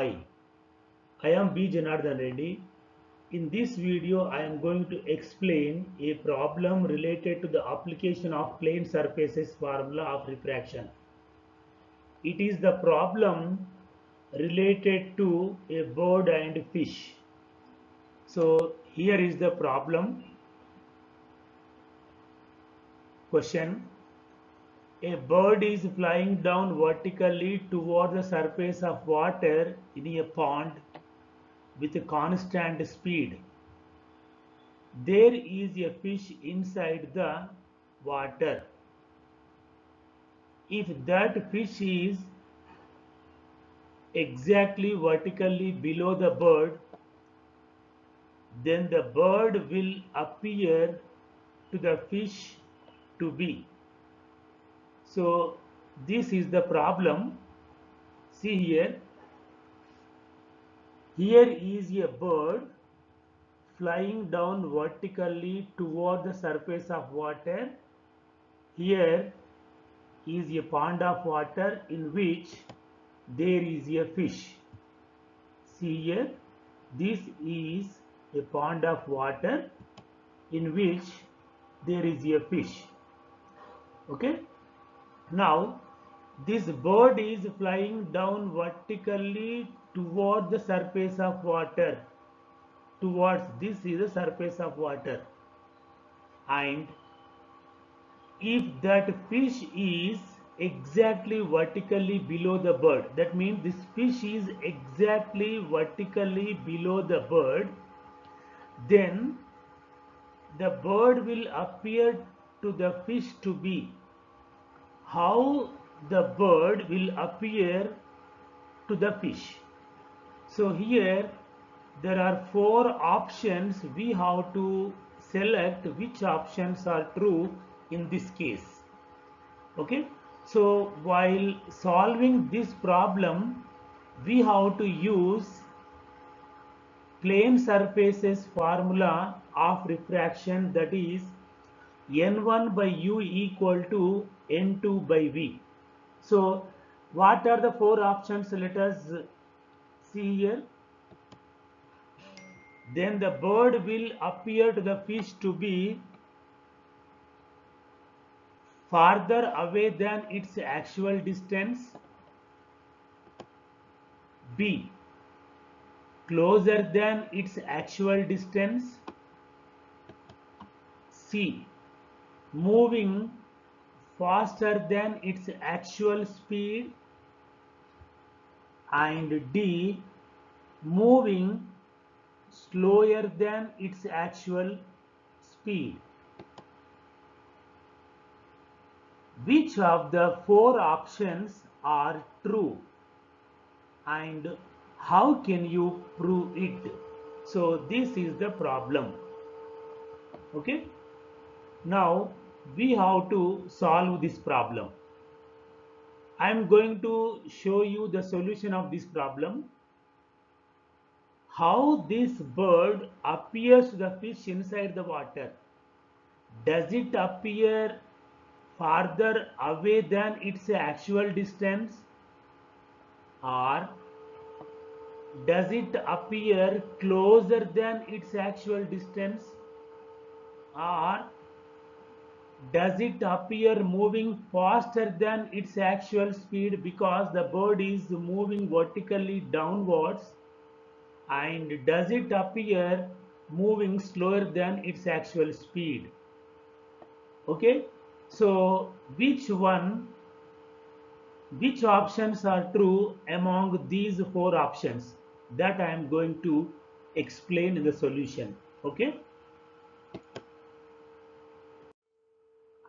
Hi, I am B. Janardhan Reddy. In this video, I am going to explain a problem related to the application of plane surfaces formula of refraction. It is the problem related to a bird and fish. So here is the problem. Question: a bird is flying down vertically toward the surface of water in a pond with a constant speed. There is a fish inside the water. If that fish is exactly vertically below the bird, then the bird will appear to the fish to be. So this is the problem. See here. Here is a bird flying down vertically toward the surface of water. Here is a pond of water in which there is a fish. See here, this is a pond of water in which there is a fish. Okay. Now this bird is flying down vertically toward the surface of water. Towards this is the surface of water, and if that fish is exactly vertically below the bird, that means this fish is exactly vertically below the bird, then the bird will appear to the fish to be. How the bird will appear to the fish? So here there are four options. We have to select which options are true in this case. Okay, so while solving this problem, we have to use plane surfaces formula of refraction, that is n1 by u equal to n2 by v. So what are the four options? Let us see here. Then the bird will appear to the fish to be farther away than its actual distance. B, closer than its actual distance. C, moving faster than its actual speed. And D, moving slower than its actual speed. Which of the four options are true, and how can you prove it? So this is the problem. Okay, now we have to solve this problem. I am going to show you the solution of this problem. How this bird appears to the fish inside the water. Does it appear farther away than its actual distance, or does it appear closer than its actual distance, or does it appear moving faster than its actual speed, because the bird is moving vertically downwards, and does it appear moving slower than its actual speed? Okay, so which options are true among these four options? That I am going to explain in the solution. Okay,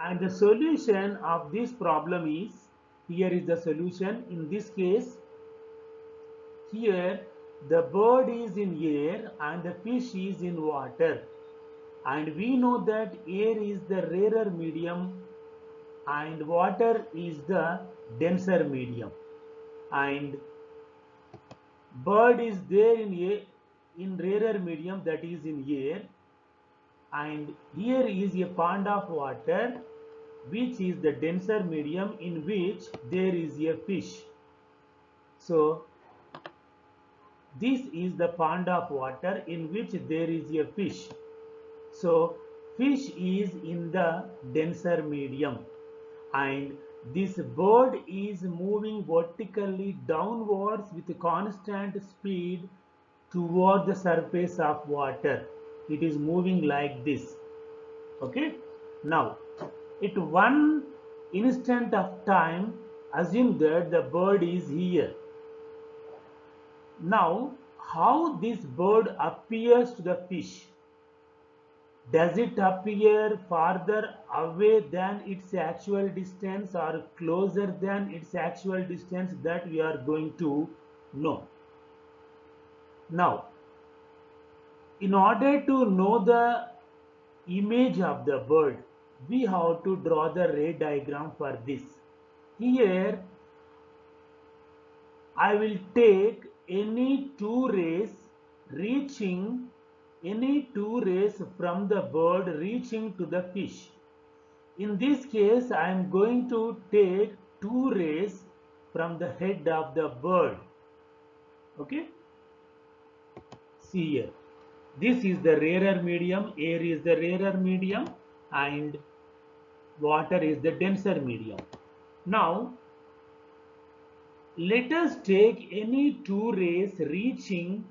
and the solution of this problem is, here is the solution. In this case, here the bird is in air and the fish is in water, and we know that air is the rarer medium and water is the denser medium, and bird is there in rarer medium, that is in air, and here is a pond of water which is the denser medium in which there is a fish. So This is the pond of water in which there is a fish. So fish is in the denser medium, and this bird is moving vertically downwards with constant speed toward the surface of water. It is moving like this. Okay. Now, at one instant of time, assume that the bird is here. Now, how this bird appears to the fish? Does it appear farther away than its actual distance or closer than its actual distance? That we are going to know. Now, in order to know the image of the bird, we have to draw the ray diagram for this. Here, I will take any two rays from the bird reaching to the fish. In this case, I am going to take two rays from the head of the bird. Okay. See here. This is the rarer medium, air is the rarer medium, and water is the denser medium. Now, let us take any two rays reaching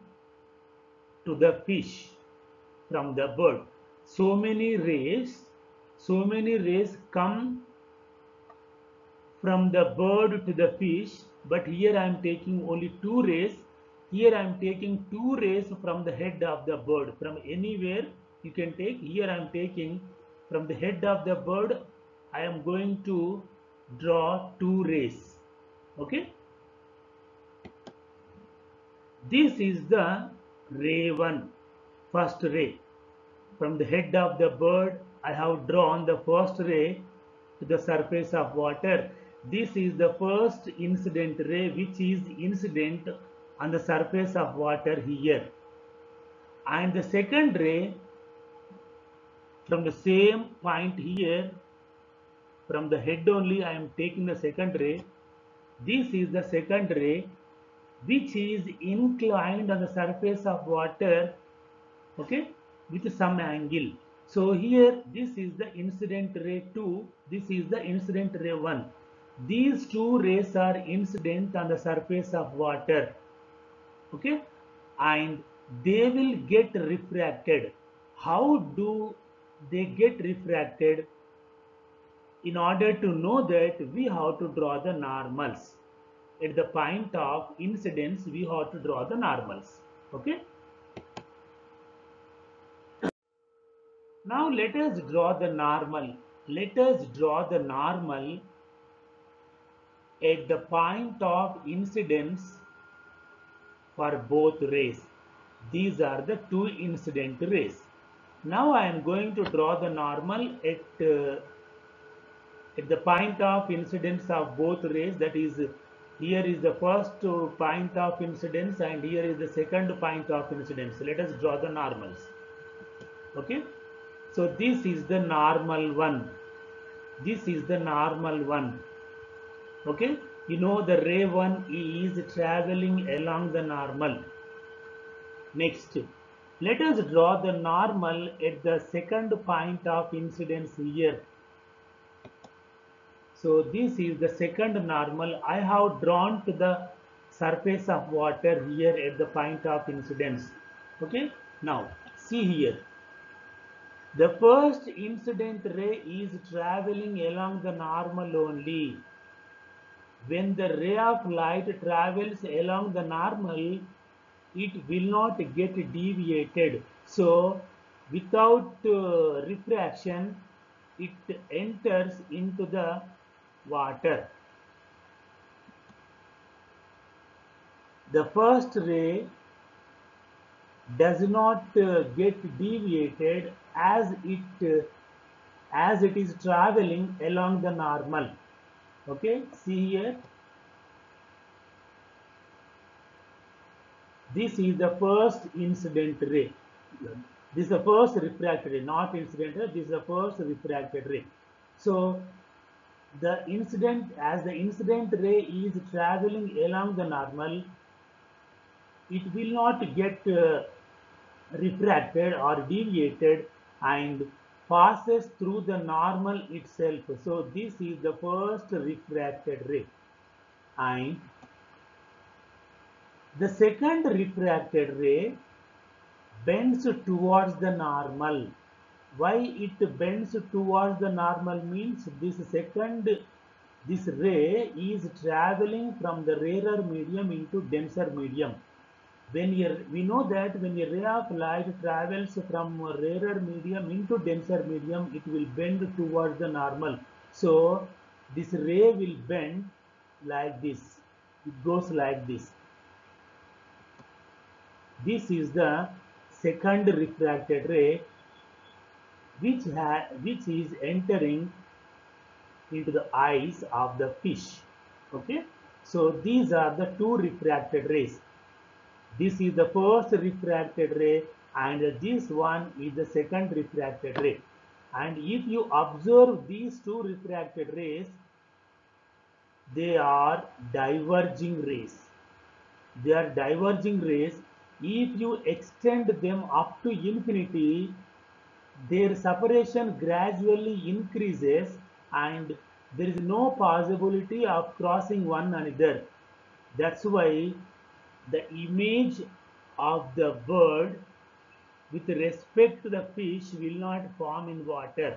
to the fish from the bird. So many rays come from the bird to the fish, but here I am taking only two rays. Here I am taking two rays from the head of the bird. From anywhere you can take. Here I am taking from the head of the bird. I am going to draw two rays. Okay. This is the ray 1, first ray. From the head of the bird, I have drawn the first ray to the surface of water. This is the first incident ray which is incident on the surface of water here. And the second ray from the same point here, from the head only I am taking the second ray. This is the second ray which is inclined on the surface of water, okay, with some angle. So here this is the incident ray 2, this is the incident ray 1. These two rays are incident on the surface of water, okay, and they will get refracted. How do they get refracted? In order to know that, we have to draw the normals. At the point of incidence, we have to draw the normals. Okay. Now let us draw the normal. Let us draw the normal at the point of incidence for both rays. These are the two incident rays. Now I am going to draw the normal at the point of incidence of both rays. That is, here is the first point of incidence and here is the second point of incidence. Let us draw the normals. Okay. So this is the normal one. This is the normal one. Okay. You know the ray 1 is traveling along the normal. Next, let us draw the normal at the second point of incidence here. So this is the second normal I have drawn to the surface of water here at the point of incidence. Okay. Now see here. The first incident ray is traveling along the normal only. When the ray of light travels along the normal, it will not get deviated. So without refraction, it enters into the water. The first ray does not get deviated as it is traveling along the normal. Okay, see here. This is the first incident ray. This is the first refracted ray, not incident ray. This is the first refracted ray. So the incident ray is traveling along the normal, it will not get refracted or deviated and passes through the normal itself. So this is the first refracted ray, and the second refracted ray bends towards the normal. Why it bends towards the normal means this ray is traveling from the rarer medium into denser medium. We know that when a ray of light travels from a rarer medium into denser medium, it will bend towards the normal. So this ray will bend like this. It goes like this. This is the second refracted ray which is entering into the eyes of the fish. Okay, so these are the two refracted rays. This is the first refracted ray and this one is the second refracted ray. And if you observe these two refracted rays, they are diverging rays. They are diverging rays. If you extend them up to infinity, their separation gradually increases and there is no possibility of crossing one another. That's why the image of the bird with respect to the fish will not form in water.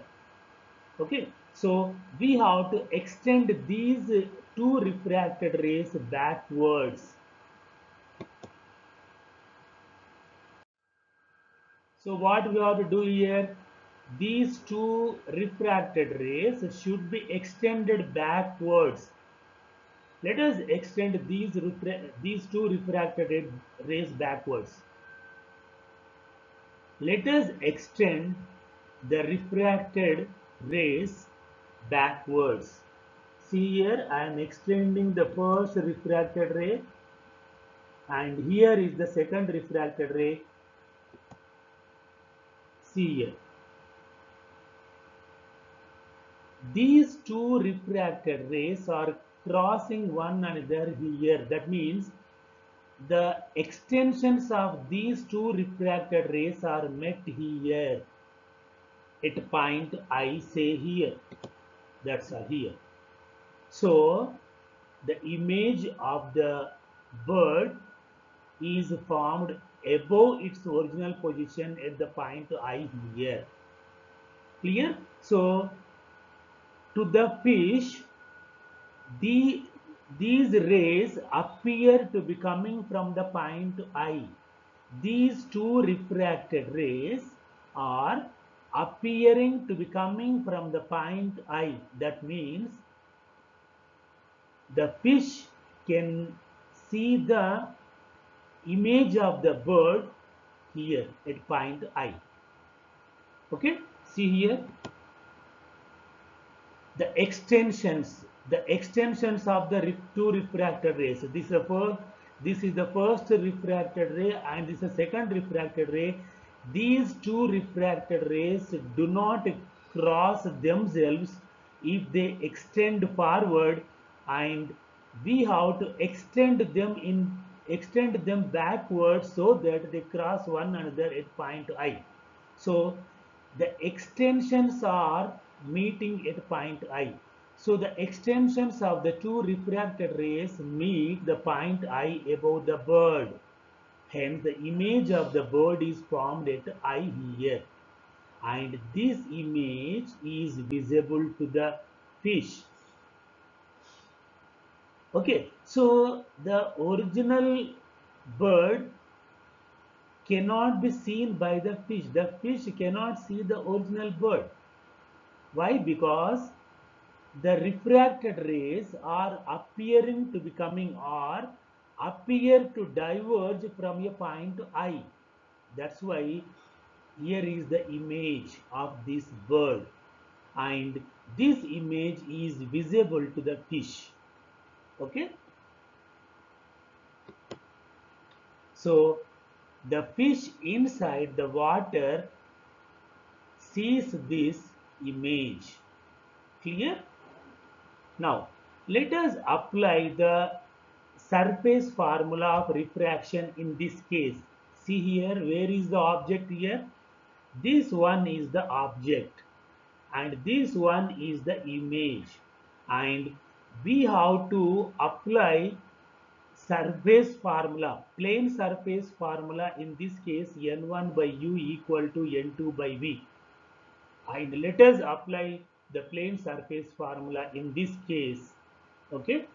Okay, so we have to extend these two refracted rays backwards. So what we have to do here, these two refracted rays should be extended backwards. Let us extend these two refracted rays backwards. Let us extend the refracted rays backwards. See here, I am extending the first refracted ray and here is the second refracted ray. See here. These two refracted rays are crossing one another here. That means the extensions of these two refracted rays are met here at point I say here. That's here. So the image of the bird is formed above its original position at the point I here. Clear? So to the fish, these rays appear to be coming from the point I. These two refracted rays are appearing to be coming from the point I. That means the fish can see the image of the bird here at point I. Okay, see here the extensions of the two refracted rays. This is the first refracted ray and this is the second refracted ray. These two refracted rays do not cross themselves if they extend forward, and we have to extend them backwards so that they cross one another at point I. So the extensions are meeting at point I. So the extensions of the two refracted rays meet the point I above the bird. Hence the image of the bird is formed at I here. And this image is visible to the fish. Okay, so the original bird cannot be seen by the fish. The fish cannot see the original bird. Why? Because the refracted rays are appearing to be coming or appear to diverge from a point I. That's why here is the image of this bird and this image is visible to the fish. Okay. So the fish inside the water sees this image. Clear? Now let us apply the surface formula of refraction in this case. See here, where is the object here? This one is the object and this one is the image, and we have to apply surface formula, plane surface formula, in this case n1 by u equal to n2 by v, and let us apply the plane surface formula in this case. Okay,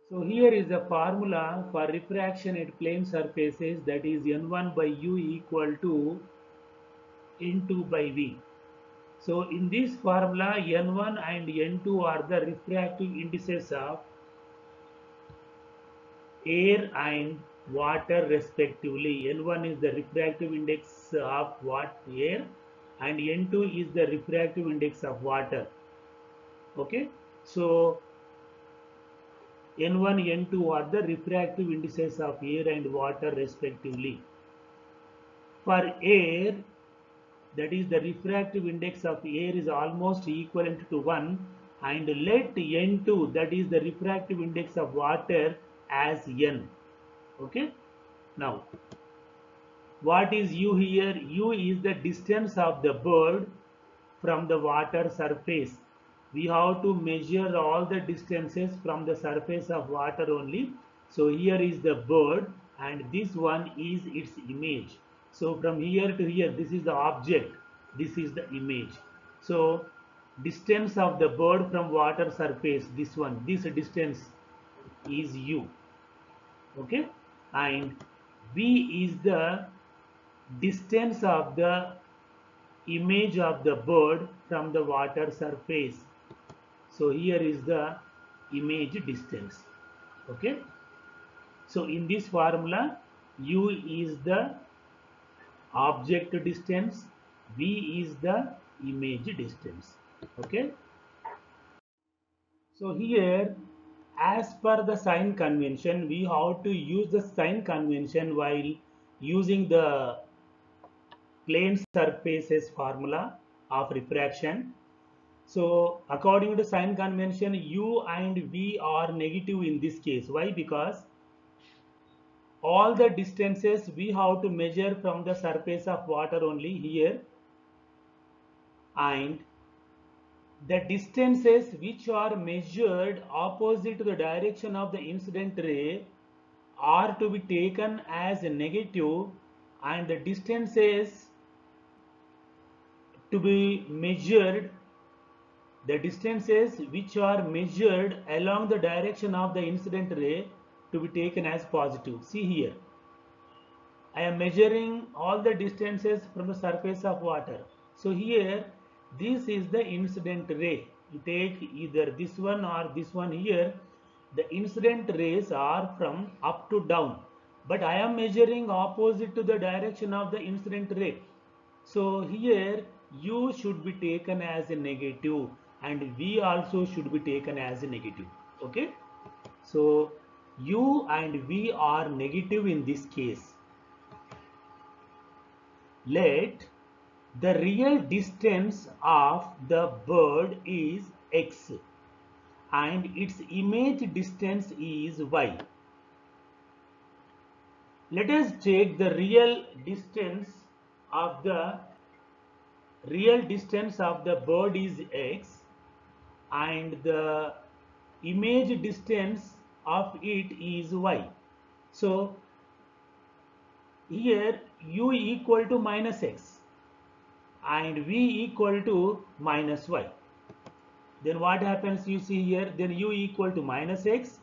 so here is the formula for refraction at plane surfaces, that is n1 by u equal to n2 by v. So in this formula, n1 and n2 are the refractive indices of air and water respectively. N1 is the refractive index of air and N2 is the refractive index of water. Okay, so N1, N2 are the refractive indices of air and water respectively. For air, that is the refractive index of air is almost equivalent to 1, and let N2, that is the refractive index of water, as n. Okay, now what is u here? U is the distance of the bird from the water surface. We have to measure all the distances from the surface of water only. So here is the bird and this one is its image. So from here to here, this is the object, this is the image. So distance of the bird from water surface, this one, this distance is u. Okay, and v is the distance of the image of the bird from the water surface. So here is the image distance. Okay, so in this formula, u is the object distance, v is the image distance. Okay, so here, as per the sign convention, we have to use the sign convention while using the plane surfaces formula of refraction. So according to sign convention, u and v are negative in this case. Why? Because all the distances we have to measure from the surface of water only here, and the distances which are measured opposite to the direction of the incident ray are to be taken as a negative, and the distances to be measured, the distances which are measured along the direction of the incident ray, to be taken as positive. See here, I am measuring all the distances from the surface of water. So here, this is the incident ray. You take either this one or this one here. The incident rays are from up to down, but I am measuring opposite to the direction of the incident ray. So here u should be taken as a negative and v also should be taken as a negative. Okay, so u and v are negative in this case. Let the real distance of the bird is x and its image distance is y. Let us take the real distance of the bird is x and the image distance of it is y. So here u equal to minus x and v equal to minus y. Then what happens? You see here, then u equal to minus x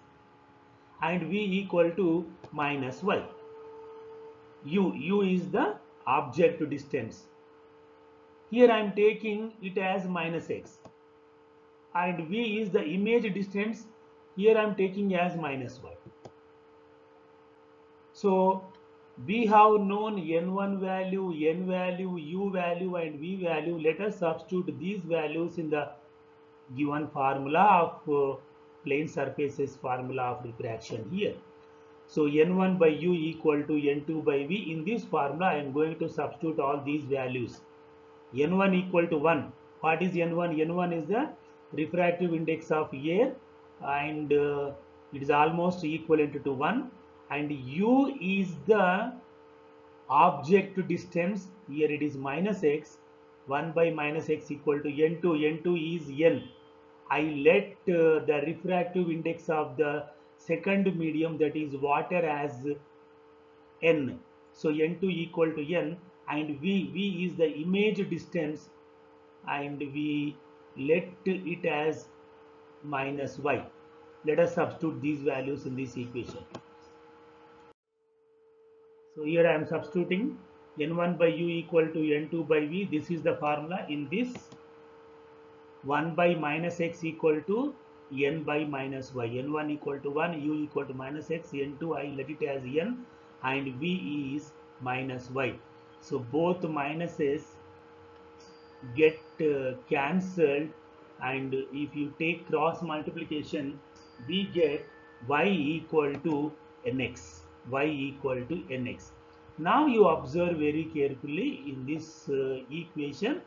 and v equal to minus y. U is the object distance. Here I am taking it as minus x and v is the image distance. Here I am taking as minus y. So we have known n1 value, n value, u value and v value. Let us substitute these values in the given formula of plane surfaces formula of refraction here. So n1 by u equal to n2 by v. In this formula I am going to substitute all these values. n1 equal to 1. What is n1? n1 is the refractive index of air and it is almost equivalent to 1, and u is the object distance. Here it is minus x. 1 by minus x equal to n2. N2 is n. I let the refractive index of the second medium, that is water, as n. So n2 equal to n, and v is the image distance, and we let it as minus y. Let us substitute these values in this equation. So here I am substituting n1 by u equal to n2 by v. This is the formula. In this, 1 by minus x equal to n by minus y. n1 equal to 1, u equal to minus x, n2 I let it as n, and v is minus y. So both minuses get cancelled, and if you take cross multiplication, we get y equal to nx. Y equal to nx. Now you observe very carefully in this equation,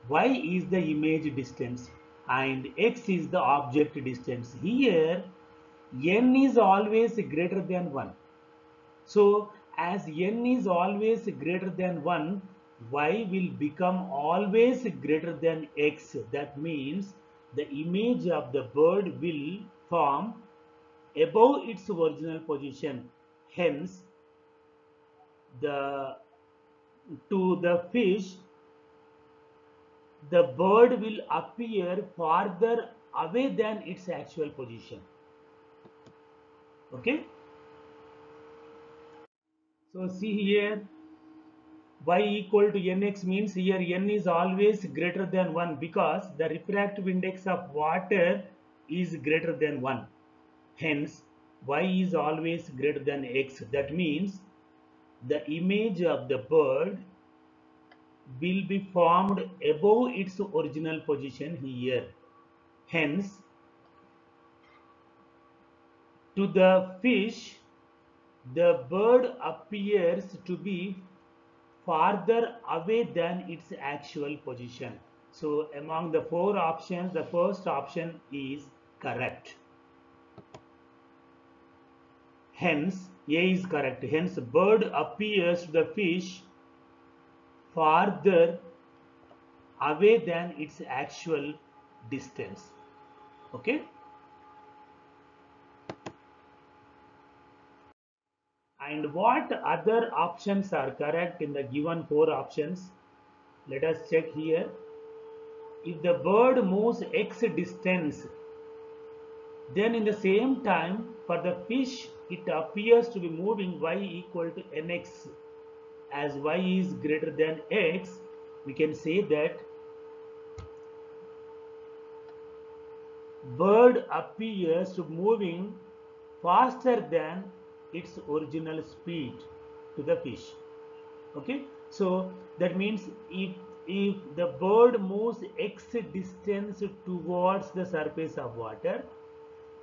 y is the image distance and x is the object distance. Here n is always greater than 1. So as n is always greater than 1, y will become always greater than x. That means the image of the bird will form above its original position. Hence, to the fish, the bird will appear farther away than its actual position. Okay. So see here, y equal to nx means here n is always greater than 1 because the refractive index of water is greater than 1. Hence, y is always greater than x. That means the image of the bird will be formed above its original position here. Hence, to the fish, the bird appears to be farther away than its actual position. So among the four options, the first option is correct. Hence, A is correct. Hence, bird appears to the fish farther away than its actual distance. Okay. And what other options are correct in the given four options? Let us check here. If the bird moves x distance, then in the same time for the fish it appears to be moving y equal to nx. As y is greater than x, we can say that bird appears to be moving faster than its original speed to the fish. Okay, so that means if the bird moves x distance towards the surface of water,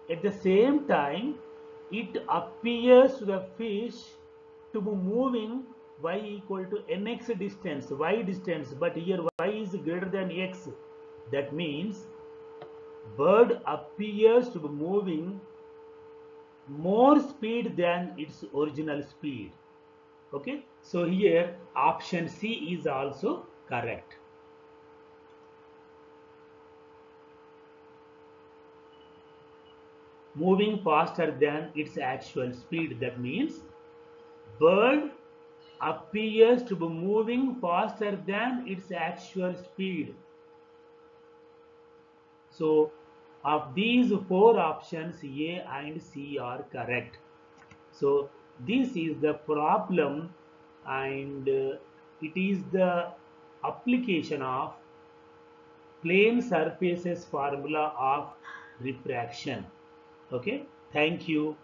at the same time it appears to the fish to be moving y equal to nx distance, y distance, but here y is greater than x. That means bird appears to be moving more speed than its original speed. Okay, so here option C is also correct. Moving faster than its actual speed, that means bird appears to be moving faster than its actual speed. So of these four options, A and C are correct. So this is the problem, and it is the application of plane surfaces formula of refraction. Okay, thank you.